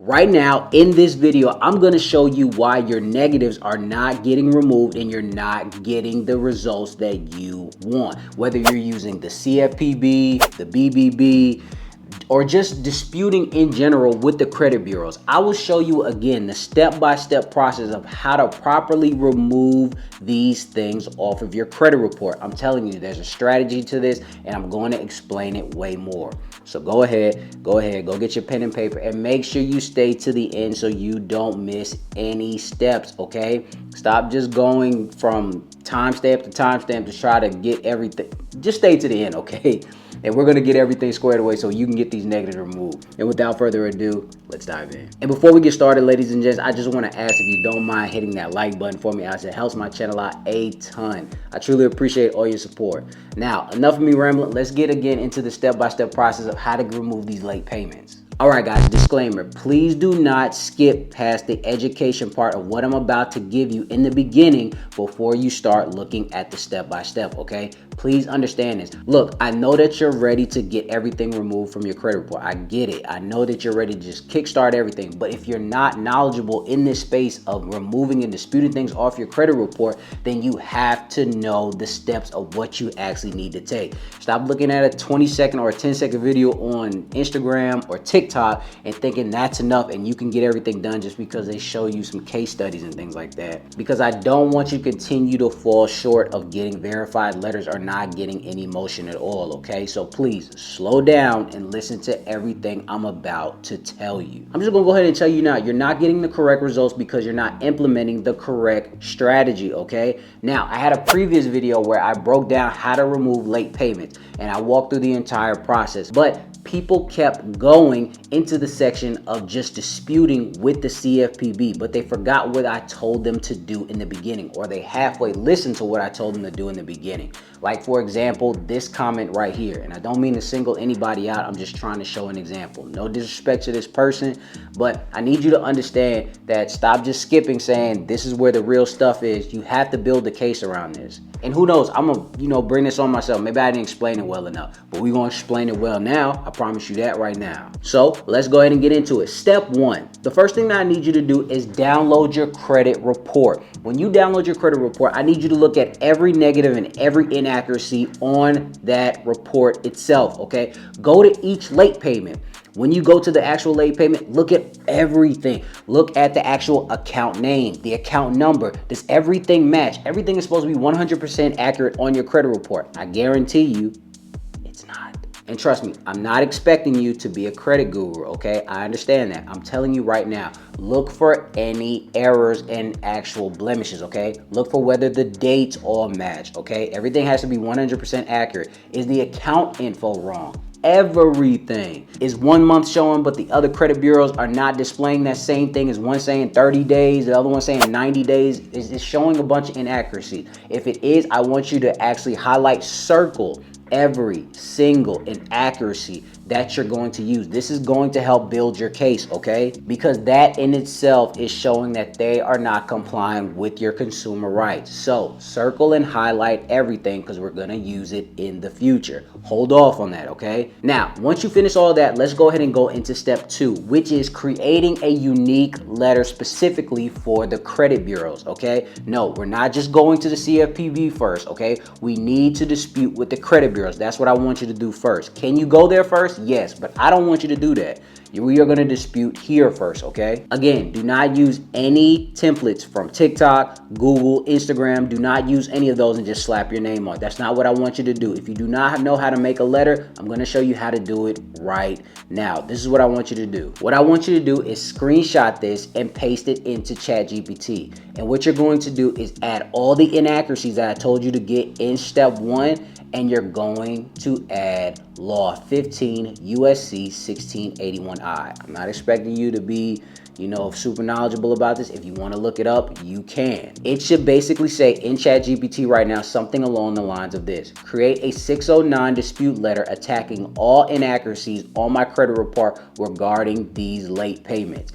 Right now, in this video, I'm going to show you why your negatives are not getting removed and you're not getting the results that you want. Whether you're using the CFPB, the BBB, or just disputing in general with the credit bureaus. I will show you again the step-by-step process of how to properly remove these things off of your credit report. I'm telling you, there's a strategy to this, and I'm going to explain it way more. So go ahead, go get your pen and paper, and make sure you stay to the end so you don't miss any steps, okay? Stop just going from timestamp to timestamp to try to get everything. Just stay to the end, okay? And we're gonna get everything squared away so you can get these negatives removed. And without further ado, let's dive in. And before we get started, ladies and gents, I just wanna ask if you don't mind hitting that like button for me, as it helps my channel out a ton. I truly appreciate all your support. Now, enough of me rambling. Let's get again into the step-by-step process of how to remove these late payments. All right, guys, disclaimer, please do not skip past the education part of what I'm about to give you in the beginning before you start looking at the step-by-step, okay? Please understand this. Look, I know that you're ready to get everything removed from your credit report. I get it. I know that you're ready to just kickstart everything. But if you're not knowledgeable in this space of removing and disputing things off your credit report, then you have to know the steps of what you actually need to take. Stop looking at a 20-second or a 10-second video on Instagram or TikTok and thinking that's enough and you can get everything done just because they show you some case studies and things like that. Because I don't want you to continue to fall short of getting verified letters or not getting any motion at all, okay? So please slow down and listen to everything I'm about to tell you. I'm just gonna go ahead and tell you now, you're not getting the correct results because you're not implementing the correct strategy, okay? Now, I had a previous video where I broke down how to remove late payments and I walked through the entire process, but people kept going into the section of just disputing with the CFPB, but they forgot what I told them to do in the beginning, or they halfway listened to what I told them to do in the beginning. Like, for example, this comment right here, and I don't mean to single anybody out, I'm just trying to show an example. No disrespect to this person, but I need you to understand that stop just skipping saying this is where the real stuff is. You have to build the case around this. And who knows, I'm gonna, bring this on myself. Maybe I didn't explain it well enough, but we're gonna explain it well now. I promise you that right now. So let's go ahead and get into it. Step one, the first thing that I need you to do is download your credit report. When you download your credit report, I need you to look at every negative and every inaccuracy on that report itself, okay? Go to each late payment. When you go to the actual late payment, look at everything. Look at the actual account name, the account number. Does everything match? Everything is supposed to be 100% accurate on your credit report. I guarantee you it's not. And trust me, I'm not expecting you to be a credit guru, okay? I understand that. I'm telling you right now, look for any errors and actual blemishes, okay? Look for whether the dates all match, okay? Everything has to be 100% accurate. Is the account info wrong? Everything. Is 1 month showing, but the other credit bureaus are not displaying that same thing? Is one saying 30 days, the other one saying 90 days? Is it showing a bunch of inaccuracies? If it is, I want you to actually highlight, circle every single inaccuracy that you're going to use. This is going to help build your case, okay? Because that in itself is showing that they are not complying with your consumer rights. So circle and highlight everything because we're gonna use it in the future. Hold off on that, okay? Now, once you finish all that, let's go ahead and go into step two, which is creating a unique letter specifically for the credit bureaus, okay? No, we're not just going to the CFPB first, okay? We need to dispute with the credit bureaus. That's what I want you to do first. Can you go there first? Yes, but I don't want you to do that. We are going to dispute here first, okay? Again, do not use any templates from TikTok, Google, Instagram. Do not use any of those and just slap your name on it. That's not what I want you to do. If you do not know how to make a letter, I'm going to show you how to do it right now. This is what I want you to do. What I want you to do is screenshot this and paste it into ChatGPT. And what you're going to do is add all the inaccuracies that I told you to get in step one, and you're going to add Law 15 USC 1681I. I'm not expecting you to be, super knowledgeable about this. If you want to look it up, you can. It should basically say in ChatGPT right now something along the lines of this: create a 609 dispute letter attacking all inaccuracies on my credit report regarding these late payments.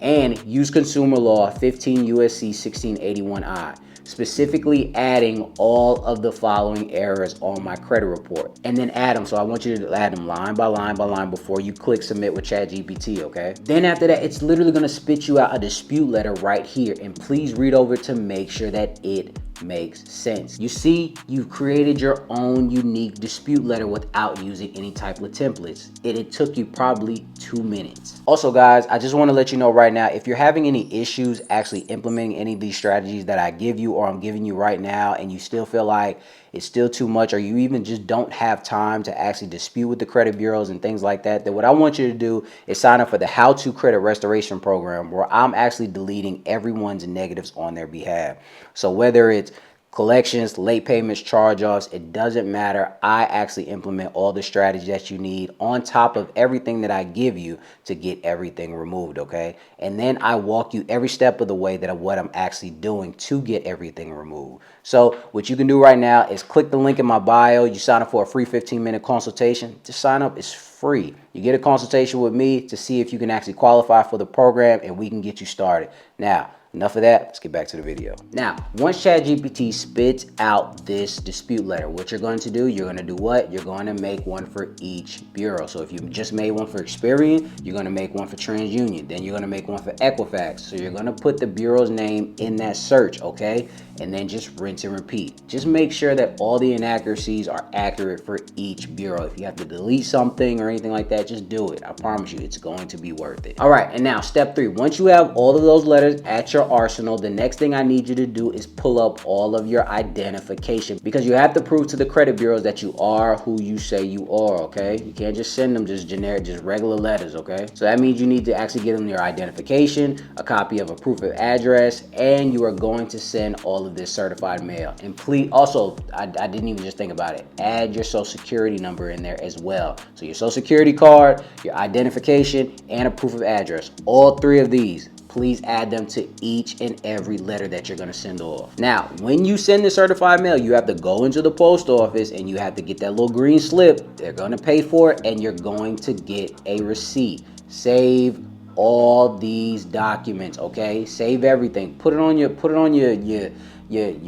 and use consumer law 15 USC 1681I, specifically adding all of the following errors on my credit report, and then add them. So I want you to add them line by line by line before you click submit with ChatGPT, okay? Then after that, it's literally gonna spit you out a dispute letter right here, and please read over to make sure that it makes sense. You see, you've created your own unique dispute letter without using any type of templates. It took you probably 2 minutes. Also guys, I just want to let you know right now, if you're having any issues actually implementing any of these strategies that I give you or I'm giving you right now, and you still feel like it's still too much, or you even just don't have time to actually dispute with the credit bureaus and things like that, then what I want you to do is sign up for the How to Credit Restoration Program, where I'm actually deleting everyone's negatives on their behalf. So whether it's collections, late payments, charge-offs, it doesn't matter. I actually implement all the strategies that you need on top of everything that I give you to get everything removed, okay? And then I walk you every step of the way that of what I'm actually doing to get everything removed. So what you can do right now is click the link in my bio. You sign up for a free 15-minute consultation. Just sign up. It's free. You get a consultation with me to see if you can actually qualify for the program, and we can get you started. Now, enough of that, let's get back to the video. Now, once ChatGPT spits out this dispute letter, what you're going to do, you're going to do what? You're going to make one for each bureau. So if you just made one for Experian, you're going to make one for TransUnion. Then you're going to make one for Equifax. So you're going to put the bureau's name in that search, okay? And then just rinse and repeat. Just make sure that all the inaccuracies are accurate for each bureau. If you have to delete something or anything like that, just do it. I promise you, it's going to be worth it. All right, and now step 3. Once you have all of those letters at your arsenal, the next thing I need you to do is pull up all of your identification, because you have to prove to the credit bureaus that you are who you say you are, okay? You can't just send them just generic, just regular letters, okay? So that means you need to actually give them your identification, a copy of a proof of address, and you are going to send all of this certified mail. And please, also, I didn't even just think about it, add your social security number in there as well. So your social security card, your identification, and a proof of address. All 3 of these, please add them to each and every letter that you're going to send off. Now, when you send the certified mail, you have to go into the post office and you have to get that little green slip. They're going to pay for it, and you're going to get a receipt. Save all these documents, okay? Save everything. Put it on your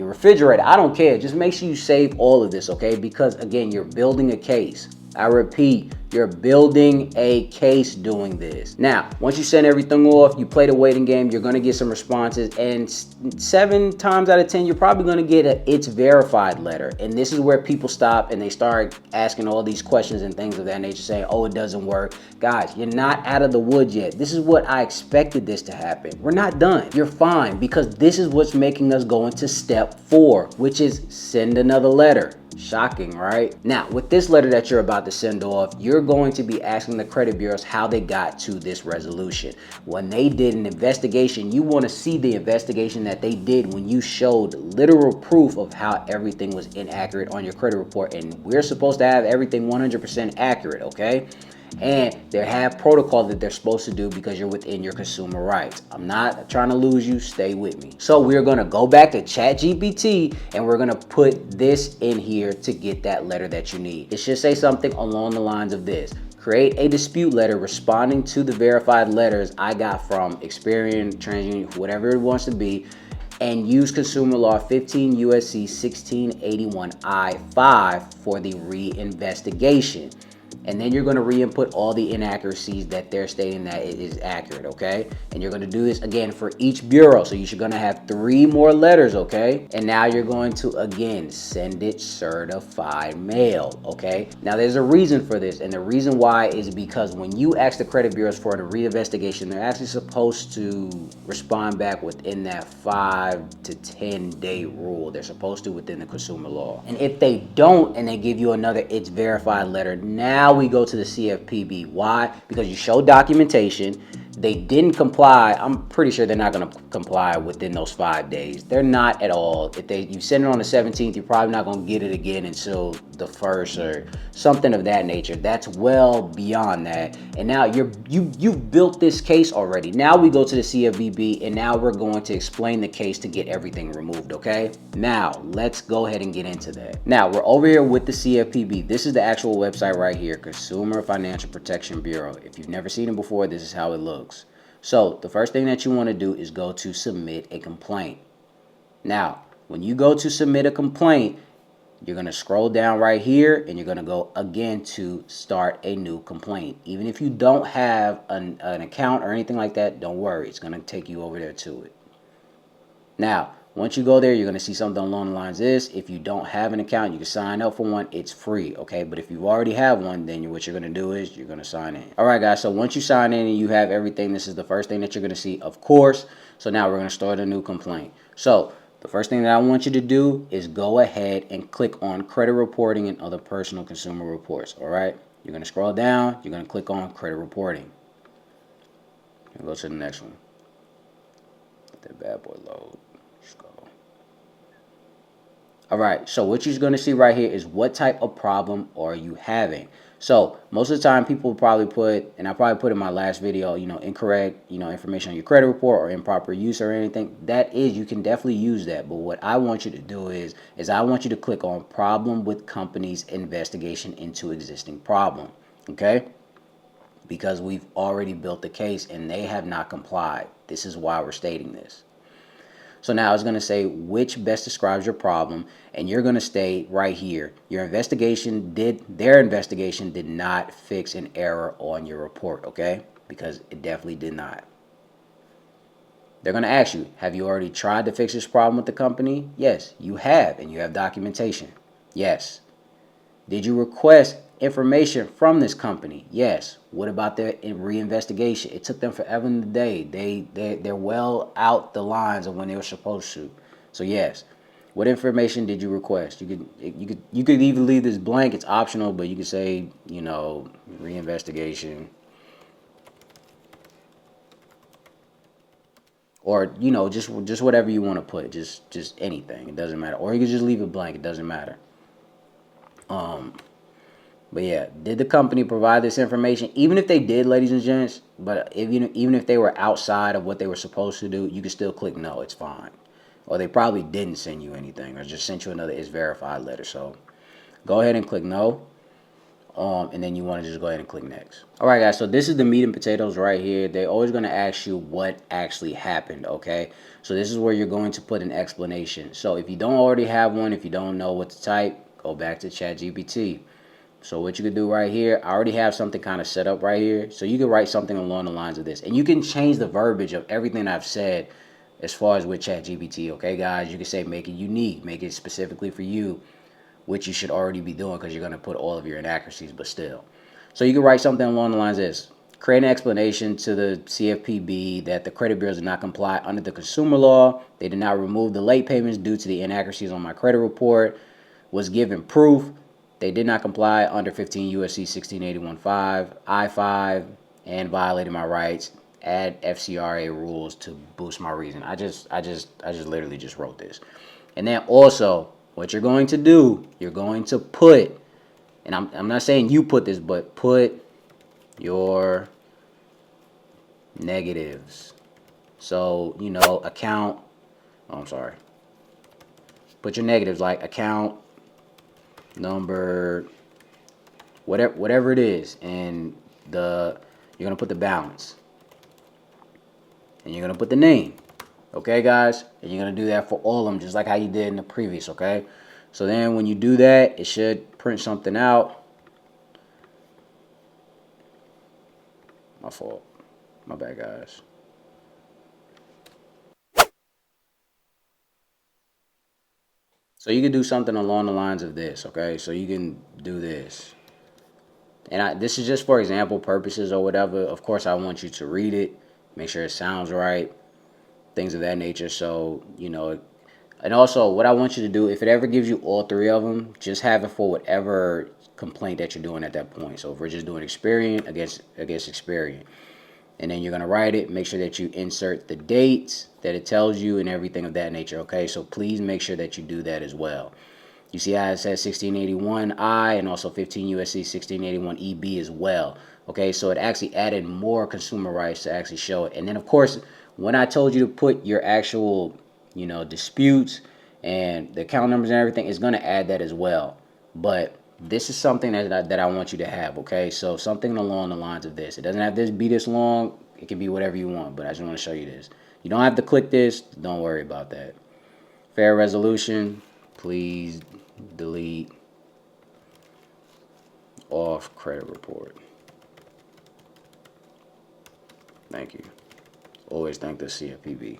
refrigerator. I don't care. Just make sure you save all of this, okay? Because again, you're building a case. I repeat, you're building a case doing this. Now, once you send everything off, you play the waiting game, you're gonna get some responses, and 7 times out of 10, you're probably gonna get a "it's verified" letter. And this is where people stop and they start asking all these questions and things of that nature, saying, oh, it doesn't work. Guys, you're not out of the woods yet. This is what I expected this to happen. We're not done. You're fine, because this is what's making us go into step 4, which is send another letter. Shocking, right? Now, with this letter that you're about to send off, you're going to be asking the credit bureaus how they got to this resolution. When they did an investigation, you want to see the investigation that they did when you showed literal proof of how everything was inaccurate on your credit report. And we're supposed to have everything 100% accurate, okay? And they have protocol that they're supposed to do because you're within your consumer rights. I'm not trying to lose you. Stay with me. So we're going to go back to ChatGPT and we're going to put this in here to get that letter that you need. It should say something along the lines of this. Create a dispute letter responding to the verified letters I got from Experian, TransUnion, whatever it wants to be, and use consumer law 15 USC 1681 I-5 for the reinvestigation. And then you're going to re-input all the inaccuracies that they're stating that it is accurate, okay? And you're going to do this again for each bureau. So you're going to have 3 more letters, okay? And now you're going to, again, send it certified mail, okay? Now there's a reason for this. And the reason why is because when you ask the credit bureaus for a reinvestigation, they're actually supposed to respond back within that 5 to 10 day rule. They're supposed to within the consumer law. And if they don't, and they give you another "it's verified" letter, now we go to the CFPB. Why? Because you show documentation. They didn't comply. I'm pretty sure they're not going to comply within those 5 days. They're not at all. If you send it on the 17th, you're probably not going to get it again until the 1st or something of that nature. That's well beyond that. And now you've built this case already. Now we go to the CFPB, and now we're going to explain the case to get everything removed, okay? Now, let's go ahead and get into that. Now, we're over here with the CFPB. This is the actual website right here, Consumer Financial Protection Bureau. If you've never seen it before, this is how it looks. So the first thing that you want to do is go to submit a complaint. Now, when you go to submit a complaint, you're going to scroll down right here and you're going to go again to start a new complaint. Even if you don't have an account or anything like that, don't worry. It's going to take you over there to it. Now, once you go there, you're going to see something along the lines of this. If you don't have an account, you can sign up for one. It's free, okay? But if you already have one, then what you're going to do is you're going to sign in. All right, guys, so once you sign in and you have everything, this is the first thing that you're going to see, of course. So now we're going to start a new complaint. So the first thing that I want you to do is go ahead and click on credit reporting and other personal consumer reports, all right? You're going to scroll down. You're going to click on credit reporting. And go to the next one. Let that bad boy load. All right, so what you're going to see right here is what type of problem are you having. So most of the time people probably put, and I probably put in my last video, incorrect, information on your credit report or improper use or anything. That is, you can definitely use that. But what I want you to do is I want you to click on problem with company's investigation into existing problem. Okay? Because we've already built the case and they have not complied. This is why we're stating this. So now it's going to say which best describes your problem, and you're going to state right here, their investigation did not fix an error on your report, okay? Because it definitely did not. They're going to ask you, have you already tried to fix this problem with the company? Yes, you have, and you have documentation. Yes. Did you request information from this company? Yes. What about their reinvestigation? It took them forever in the day. They're well out the lines of when they were supposed to. So yes. What information did you request? You could even leave this blank. It's optional, but you could say, reinvestigation. Or, just whatever you want to put. Just anything. It doesn't matter. Or you could just leave it blank. It doesn't matter. But yeah, did the company provide this information? Even if they did, ladies and gents, but even if they were outside of what they were supposed to do, you can still click no, it's fine. Or they probably didn't send you anything or just sent you another it's verified letter. So go ahead and click no. And then you want to just go ahead and click next. All right, guys, so this is the meat and potatoes right here. They're always going to ask you what actually happened, okay? So this is where you're going to put an explanation. So if you don't already have one, if you don't know what to type, go back to ChatGPT. So what you can do right here, I already have something kind of set up right here. So you can write something along the lines of this. And you can change the verbiage of everything I've said as far as with ChatGPT, okay, guys? You can say make it unique, make it specifically for you, which you should already be doing because you're going to put all of your inaccuracies, but still. So you can write something along the lines of this. Create an explanation to the CFPB that the credit bureaus did not comply under the consumer law. They did not remove the late payments due to the inaccuracies on my credit report. Was given proof. They did not comply under 15 USC 1681-5, I-5, and violated my rights. Add FCRA rules to boost my reason. I just literally just wrote this. And then also, what you're going to do, you're going to put, and I'm not saying you put this, but put your negatives. So, account, put your negatives like account number, whatever it is, and you're gonna put the balance, and you're gonna put the name. Okay, guys, and you're gonna do that for all of them, just like how you did in the previous. Okay, so then when you do that, it should print something out. My fault, my bad, guys. So you can do something along the lines of this, okay? So you can do this. And this is just for example purposes or whatever. Of course, I want you to read it, make sure it sounds right, things of that nature. So, and also what I want you to do, if it ever gives you all three of them, just have it for whatever complaint that you're doing at that point. So if we're just doing Experian against Experian, and then you're going to write it, make sure that you insert the dates that it tells you and everything of that nature, okay? So please make sure that you do that as well. You see how it says 1681I and also 15 USC 1681EB as well, okay? So it actually added more consumer rights to actually show it. And then, of course, when I told you to put your actual, disputes and the account numbers and everything, it's going to add that as well. But this is something that I want you to have, okay? So something along the lines of this. It doesn't have to be this long. It can be whatever you want, but I just want to show you this. You don't have to click this. Don't worry about that. Fair resolution. Please delete off credit report. Thank you. Always thank the Cfpb.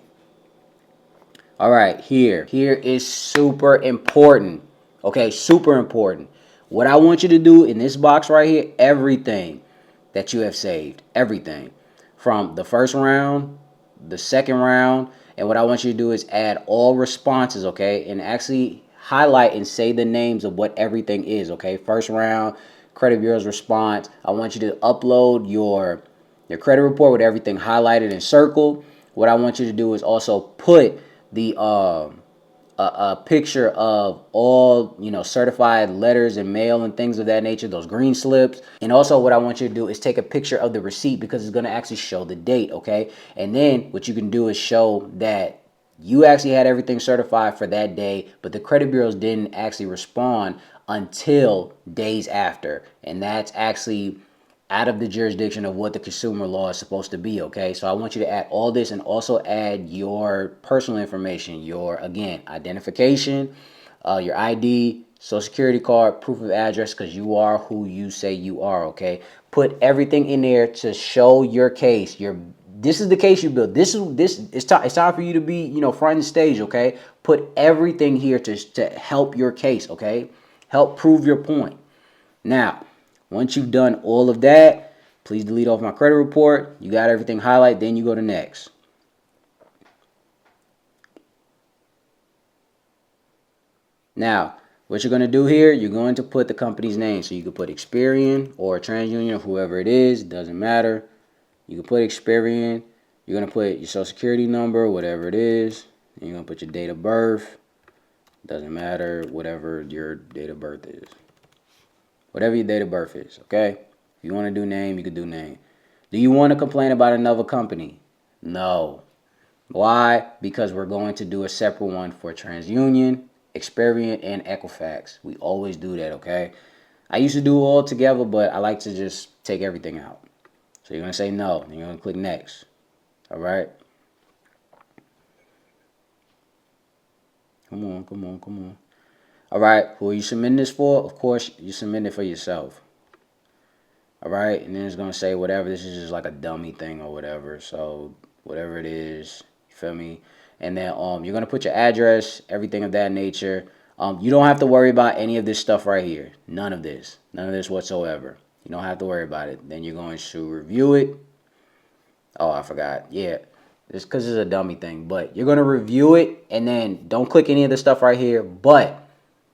All right, here is super important. Okay, super important. What I want you to do in this box right here, everything that you have saved, everything from the first round, the second round, and what I want you to do is add all responses, okay, and actually highlight and say the names of what everything is, okay. First round, credit bureau's response. I want you to upload your credit report with everything highlighted and circled. What I want you to do is also put the a picture of all, you know, certified letters and mail and things of that nature, those green slips. And also what I want you to do is take a picture of the receipt, because it's going to actually show the date, okay? And then what you can do is show that you actually had everything certified for that day, but the credit bureaus didn't actually respond until days after. And that's actually out of the jurisdiction of what the consumer law is supposed to be, okay? So I want you to add all this and also add your personal information, your, again, identification, your ID, social security card, proof of address, because you are who you say you are, okay? Put everything in there to show your case. This is the case you built. It's time for you to be, you know, front and stage, okay? Put everything here to help your case, okay? Help prove your point. Now, once you've done all of that, please delete off my credit report. You got everything highlighted, then you go to next. Now, what you're going to do here, you're going to put the company's name. So you can put Experian or TransUnion, whoever it is, doesn't matter. You can put Experian. You're going to put your social security number, whatever it is. And you're going to put your date of birth. Doesn't matter, whatever your date of birth is. Whatever your date of birth is, okay? If you want to do name, you can do name. Do you want to complain about another company? No. Why? Because we're going to do a separate one for TransUnion, Experian, and Equifax. We always do that, okay? I used to do all together, but I like to just take everything out. So you're going to say no, and you're going to click next, all right? Come on. All right, who are you submitting this for? Of course, you submit it for yourself. All right, and then it's going to say whatever. This is just like a dummy thing or whatever. So whatever it is, you feel me? And then you're going to put your address, everything of that nature. You don't have to worry about any of this stuff right here. None of this whatsoever. You don't have to worry about it. Then you're going to review it. Oh, I forgot. Yeah. It's because it's a dummy thing. But you're going to review it, and then don't click any of the stuff right here. But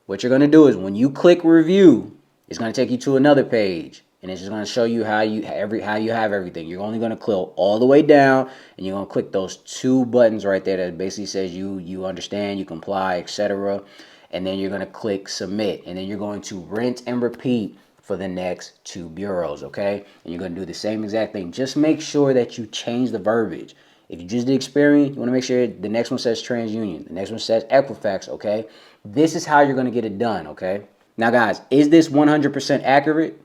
what you're going to do is when you click review, it's going to take you to another page. And it's just going to show you how you have everything. You're only going to click all the way down, and you're going to click those two buttons right there that basically says you understand, you comply, etc. And then you're going to click submit. And then you're going to rinse and repeat for the next two bureaus, okay? And you're going to do the same exact thing. Just make sure that you change the verbiage. If you just did Experian, you want to make sure the next one says TransUnion. The next one says Equifax, okay? This is how you're going to get it done, okay? Now, guys, is this 100% accurate?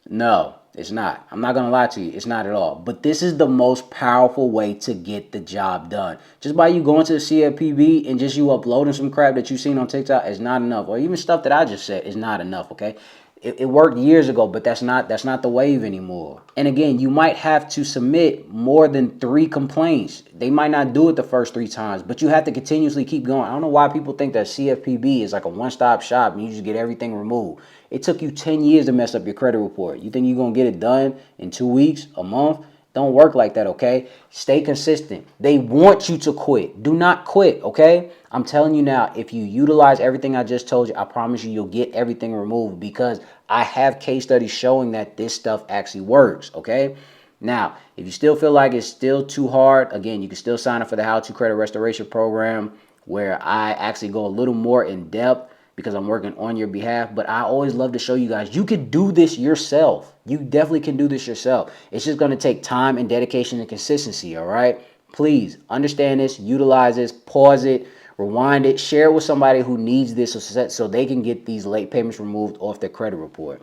No, it's not. I'm not going to lie to you. It's not at all. But this is the most powerful way to get the job done. Just by you going to the Cfpb and just you uploading some crap that you've seen on TikTok is not enough. Or even stuff that I just said is not enough, okay? It worked years ago, but that's not the wave anymore. And again, you might have to submit more than 3 complaints. They might not do it the first 3 times, but you have to continuously keep going. I don't know why people think that Cfpb is like a one-stop shop and you just get everything removed. It took you 10 years to mess up your credit report. You think you're going to get it done in 2 weeks, a month? Don't work like that, okay? Stay consistent. They want you to quit. Do not quit, okay? I'm telling you now, if you utilize everything I just told you, I promise you you'll get everything removed, because I have case studies showing that this stuff actually works, okay? Now, if you still feel like it's still too hard, again, you can still sign up for the How to Credit Restoration Program, where I actually go a little more in depth because I'm working on your behalf. But I always love to show you guys, you can do this yourself. You definitely can do this yourself. It's just going to take time and dedication and consistency, all right? Please understand this, utilize this, pause it, rewind it, share it with somebody who needs this so they can get these late payments removed off their credit report.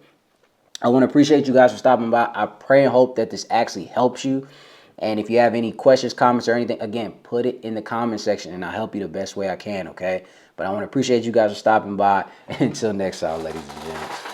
I want to appreciate you guys for stopping by. I pray and hope that this actually helps you. And if you have any questions, comments, or anything, again, put it in the comment section and I'll help you the best way I can, okay? But I want to appreciate you guys for stopping by. Until next time, ladies and gentlemen.